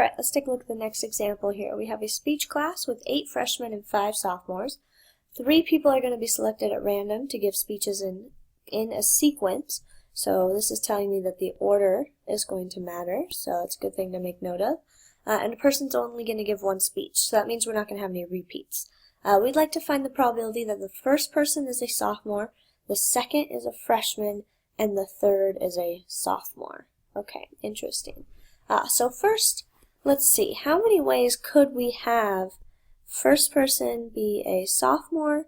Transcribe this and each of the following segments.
Alright, let's take a look at the next example here. We have a speech class with 8 freshmen and 5 sophomores. 3 people are going to be selected at random to give speeches in a sequence. So this is telling me that the order is going to matter, so it's a good thing to make note of. And a person's only going to give one speech, so that means we're not going to have any repeats. We'd like to find the probability that the first person is a sophomore, the second is a freshman, and the third is a sophomore. Okay, interesting. So first, let's see, how many ways could we have first person be a sophomore,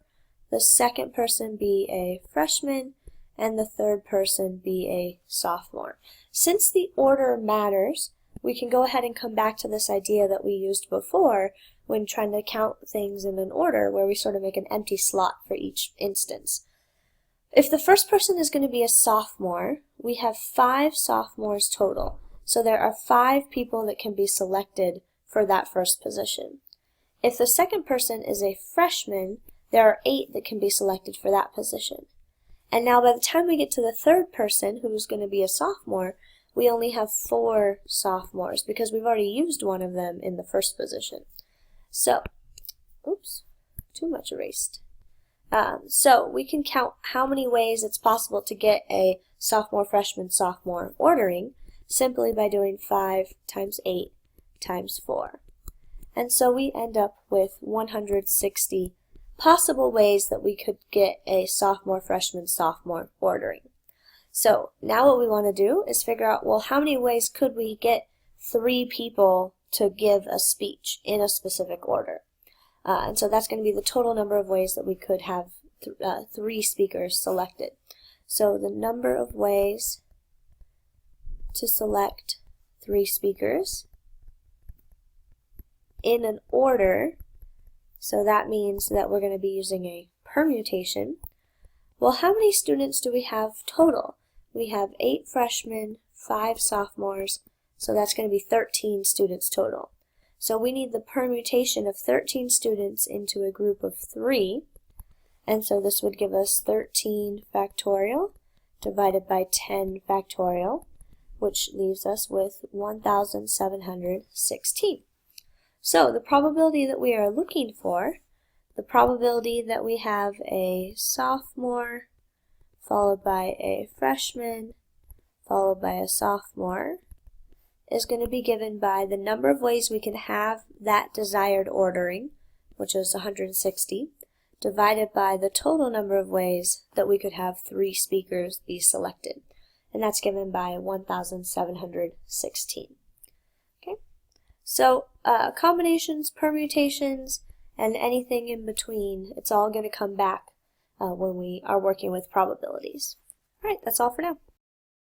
the second person be a freshman, and the third person be a sophomore? Since the order matters, we can go ahead and come back to this idea that we used before when trying to count things in an order, where we sort of make an empty slot for each instance. If the first person is going to be a sophomore, we have 5 sophomores total. So there are 5 people that can be selected for that first position. If the second person is a freshman, there are 8 that can be selected for that position. And now by the time we get to the third person, who's going to be a sophomore, we only have 4 sophomores because we've already used one of them in the first position. So, oops, too much erased. So we can count how many ways it's possible to get a sophomore, freshman, sophomore ordering simply by doing 5 times 8 times 4. And so we end up with 160 possible ways that we could get a sophomore, freshman, sophomore ordering. So now what we want to do is figure out, well, how many ways could we get 3 people to give a speech in a specific order? And so that's going to be the total number of ways that we could have 3 speakers selected. So the number of ways to select 3 speakers in an order, so that means that we're going to be using a permutation. Well, how many students do we have total? We have 8 freshmen, 5 sophomores, so that's going to be 13 students total. So we need the permutation of 13 students into a group of 3, and so this would give us 13 factorial divided by 10 factorial, which leaves us with 1,716. So the probability that we are looking for, the probability that we have a sophomore followed by a freshman followed by a sophomore, is going to be given by the number of ways we can have that desired ordering, which is 160, divided by the total number of ways that we could have 3 speakers be selected. And that's given by 1,716. Okay, so combinations, permutations, and anything in between, it's all going to come back when we are working with probabilities. All right, that's all for now.